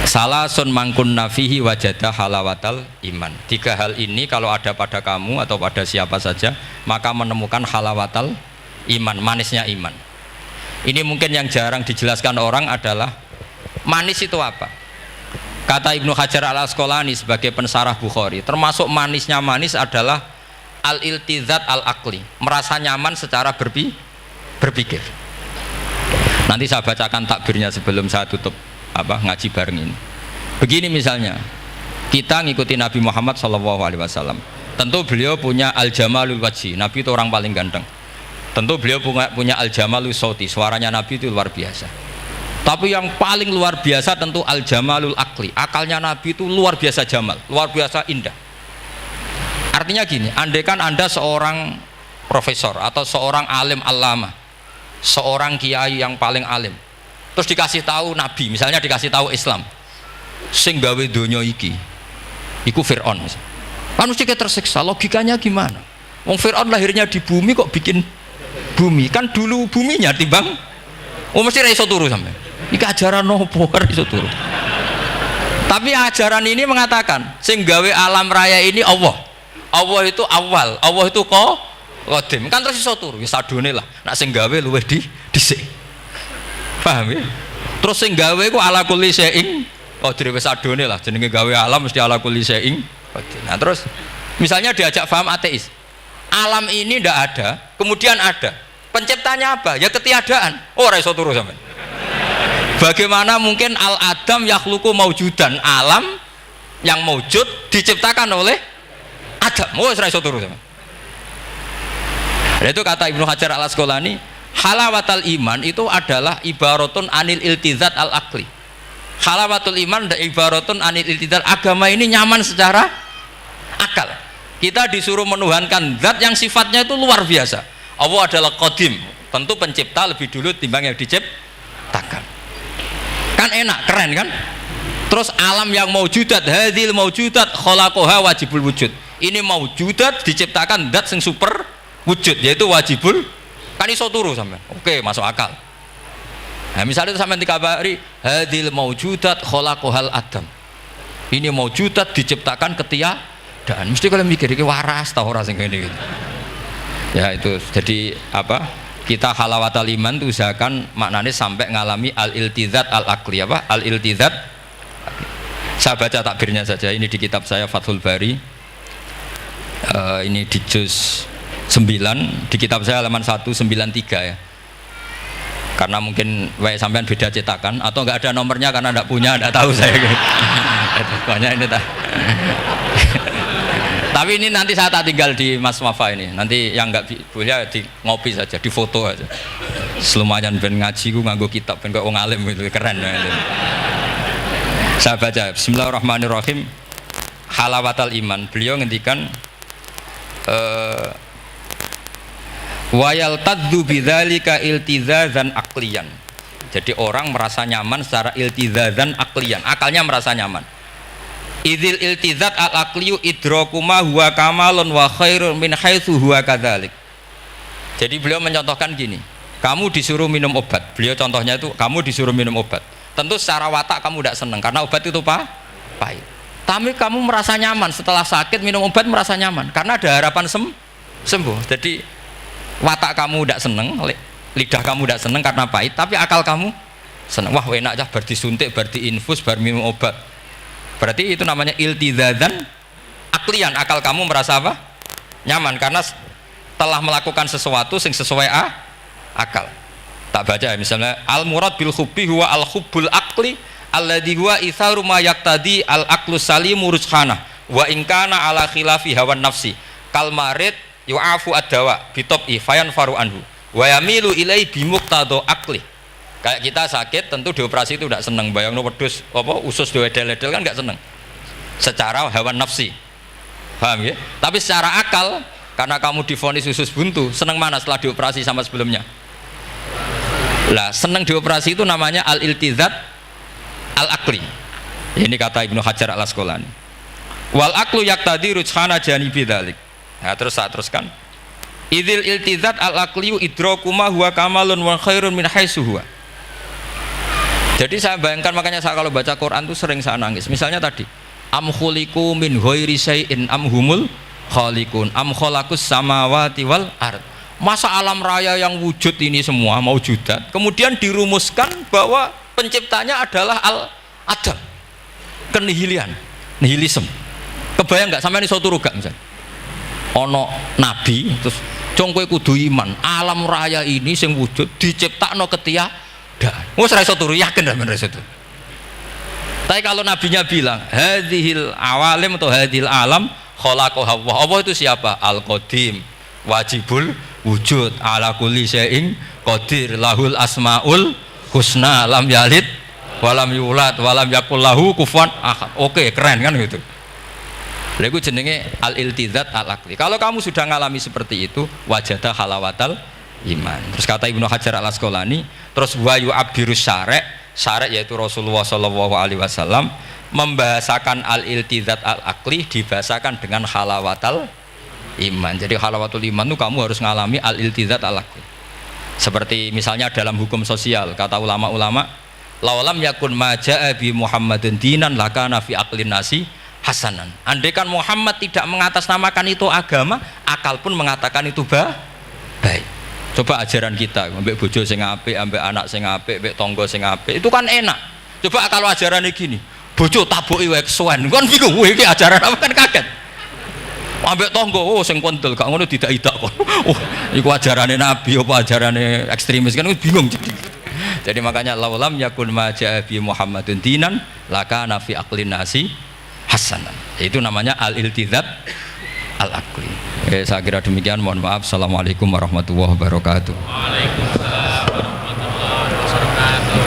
Salah sun mangkun nafihi wajada halawatal iman. 3 hal ini kalau ada pada kamu atau pada siapa saja, maka menemukan halawatal iman, manisnya iman. Ini mungkin yang jarang dijelaskan orang adalah manis itu apa. Kata Ibnu Hajar Al-Asqalani sebagai pensarah Bukhari, termasuk manisnya manis adalah al-iltizat al-aqli, merasa nyaman secara berpikir. Nanti saya bacakan takbirnya sebelum saya tutup ngaji bareng ini. Begini misalnya, kita ngikuti Nabi Muhammad SAW. Tentu beliau punya al-jamalul wajhi, Nabi itu orang paling ganteng. Tentu beliau punya al-jamalul sauti, suaranya Nabi itu luar biasa. Tapi yang paling luar biasa tentu al-jamalul akli, akalnya Nabi itu luar biasa jamal, luar biasa indah. Artinya gini, andaikan Anda seorang profesor atau seorang alim allama, seorang kiai yang paling alim, terus dikasih tahu Nabi, misalnya dikasih tahu Islam, sing gawe donya iki iku Fir'aun, kan mesti tersiksa. Logikanya gimana? Wong Fir'aun lahirnya di bumi kok bikin bumi, kan dulu buminya timbang. Mesti ra iso turu sampe. Iki ajaran nopo ra iso turu. Tapi ajaran ini mengatakan sing gawe alam raya ini Allah. Allah itu awal, Allah itu qadim. Kan terus iso turu, ya sadone lah. Nek sing gawe luwih dhisik. Paham ya? Terus sing gawe ku ala kulli syai'in qadir, wis adone lah, jenenge gawe alam mesti ala kulli syai'in qadir. Nah terus misalnya diajak paham ateis, alam ini ndak ada, kemudian ada, penciptanya apa? Ya ketiadaan. Ora iso turu sampean. Bagaimana mungkin al-adam yakhluqu maujudan, alam yang maujud diciptakan oleh Adam? Ora iso turu sampean. Itu kata Ibnu Hajar Al-Asqalani, halawatul iman itu adalah ibaratun anil iltizat al-aqli. Halawatul iman dan ibaratun anil iltizat, agama ini nyaman secara akal. Kita disuruh menuhankan zat yang sifatnya itu luar biasa. Allah adalah qadim, tentu pencipta lebih dulu timbang yang diciptakan. Kan enak, keren kan? Terus alam yang maujudat, hadhil maujudat khalaqaha wajibul wujud. Ini maujudat diciptakan zat yang super wujud, yaitu wajibul. Kan iso turu sampean. Oke, masuk akal. Nah, misalnya itu sampean dikabari hadil maujudat khalaqahal adam. Ini maujudat diciptakan ketiadaan. Mesti kalian mikir iki waras ta ora sing ngene iki. Ya itu. Jadi apa? Kita halawatul iman itu usahakan maknanya sampai ngalami al-iltizat al-aqli, apa? Al-iltizat. Saya baca takbirnya saja. Ini di kitab saya Fathul Bari. Ini di juz 9, di kitab saya halaman 193 ya. Karena mungkin sampean beda cetakan atau enggak ada nomornya karena enggak punya, enggak tahu saya. Pokoknya ini tapi ini nanti saya tak tinggal di Mas Wafa ini. Nanti yang enggak boleh di ngopi saja, di foto aja. Selumayan ben ngaji ku nganggo kitab ben kok wong alim itu keren ya. Saya baca Bismillahirrahmanirrahim. Halawatul iman. Beliau ngendikan wayal taddu bidzalika iltizazan aqliyan. Jadi orang merasa nyaman secara iltizazan aqliyan, akalnya merasa nyaman. Idzil iltizat al-aqliyu idrakuma huwa kamalun wa khairun min haitsu huwa kadzalik. Jadi beliau mencontohkan gini, kamu disuruh minum obat. Beliau contohnya itu kamu disuruh minum obat. Tentu secara watak kamu tidak senang karena obat itu pahit. Tapi kamu merasa nyaman setelah sakit minum obat merasa nyaman karena ada harapan sembuh. Jadi watak kamu tidak senang, lidah kamu tidak senang karena pahit, tapi akal kamu senang. Wah enak aja berarti suntik, berarti infus, berarti minum obat. Berarti itu namanya iltizadan aklian, akal kamu merasa apa? Nyaman karena telah melakukan sesuatu yang sesuai akal. Tak baca ya, misalnya al murad bil hubbi huwa al hubbul aqli alladhi huwa itharu ma yaqtadi al aqlu salimu rujhana wa in kana ala khilafi hawan nafsi kal marid yu'afu ad-dawa bi tab'i fayan faru anhu wa yamilu ilai bi muqtado aqli. Kayak kita sakit tentu dioperasi itu tidak senang, bayangno wedhus apa usus diwedel-wedel kan nggak senang secara hawa nafsi, paham ya? Tapi secara akal karena kamu divonis usus buntu, senang mana setelah dioperasi sama sebelumnya? Lah senang dioperasi itu namanya al-iltizat al-aqli. Ini kata Ibnu Hajar al-Asqalani. Wal aqlu yaqtadi rujhana janibi dzalik. Nah, terus saya teruskan. Idzil iltizat al-aqliyu idrakuma huwa kamalun wa khairun min haitsu huwa. Jadi saya bayangkan, makanya saya kalau baca Quran itu sering saya nangis. Misalnya tadi, am khuliqu min ghairi syai'in am humul khaliqun am khalaqus samawati wal ard. Masa alam raya yang wujud ini semua maujudat kemudian dirumuskan bahwa penciptanya adalah al-adam, kenihilian, nihilisme. Kebayang nggak sampai ini suatu ruga misalnya ono nabi terus congkoe kudu iman alam raya ini sing wujud diciptakno ketiadaan. Wes ra iso turu yakin ra men itu. Tapi kalau nabinya bilang hadhil awalim atau hadhil alam khalaqaha Allah. Allah itu siapa? Al-Qadim, wajibul wujud, ala kulli syai'in qadir, lahul asmaul husna, lam yalid walam yulad walam yakul lahu kufuwan ahad. Oke, keren kan gitu. Lha iku jenenge al-iltizat al-aqli. Kalau kamu sudah ngalami seperti itu, wajada halawatal iman. Terus kata Ibnu Hajar al-Asqalani, terus wa yu'abbirus syari' yaitu Rasulullah sallallahu alaihi wasallam membahasakan al-iltizat al-aqli dibahasakan dengan halawatal iman. Jadi halawatul iman itu kamu harus ngalami al-iltizat al-aqli. Seperti misalnya dalam hukum sosial, kata ulama-ulama, laulam yakun ma ja'a bi Muhammadin dinan lakana fi aqlin nasi hasanan. Andai kan Muhammad tidak mengatasnamakan itu agama, akal pun mengatakan itu baik. Coba ajaran kita, ambek bojo sing apik, ambek anak sing apik, ambek tangga sing apik, itu kan enak. Coba kalau ajarannya gini, bojo taboki wae kesuwen, kan bingung, wah iki ajaran apa kan kaget. Ambek tangga, oh sing kontel, gak ngono tidak kok. Oh, iku ajarane nabi apa ajarane ekstremis kan bingung jadi. Jadi makanya laulam yakun ma ja'a bi Muhammadun dinan lakana fi aqlin nasi hasanan. Itu namanya al-iltizat al-aqli. Saya kira demikian, mohon maaf. Assalamualaikum warahmatullahi wabarakatuh. Waalaikumsalam warahmatullahi wabarakatuh.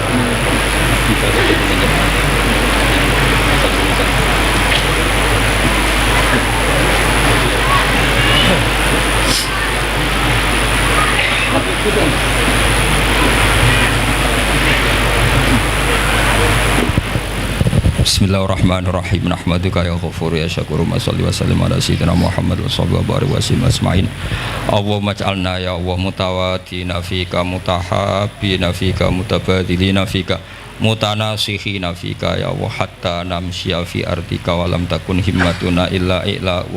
Bismillahirrahmanirrahim. Nahmaduka ya ghafur ya syakur. Shalli wa sallim ala sayyidina Muhammad wa sahbihi wa barik wa sallim asma'in. Allahumma ij'alna ya Allah mutawatina fika, mutahabbina fika, mutabadilina fika, mutanasihina fika ya Allah, hatta namshiya fi ardika wa lam takun himmatuna illa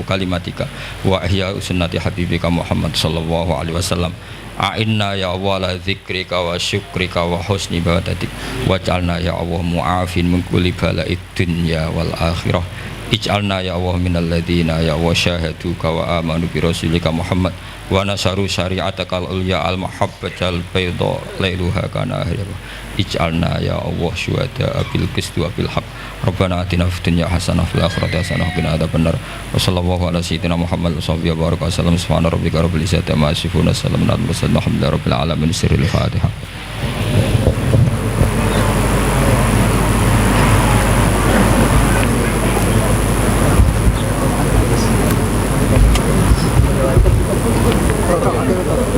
kalimatika wa ihya sunnati habibika Muhammad sallallahu alaihi wasallam. A'inna ya Allah la dzikrika wa syukrika wa husni ibadatik waj'alna ya Allah mu'afin min kulli bala'id dunya wal akhirah. Ij'alna ya Allah minal ladzina ya wa syahaduka wa amanu bi rasulika Muhammad wa nasaru syari'atakal ulya al mahabbatal bayda lailuha kana ahriha. Ij'alna ya Allah syuhada bil qisti wa bil haqq. Rabbana atina fid dunya hasanah fil akhirati hasanah wa qina adzabannar. Wa sallallahu ala sayyidina Muhammad wa sahbihi wa baraka sallam. Subhana rabbika rabbil izzati amma yasifun. Salamun alal mursalin walhamdulillahi rabbil alamin. Sirril Fatihah. Betul.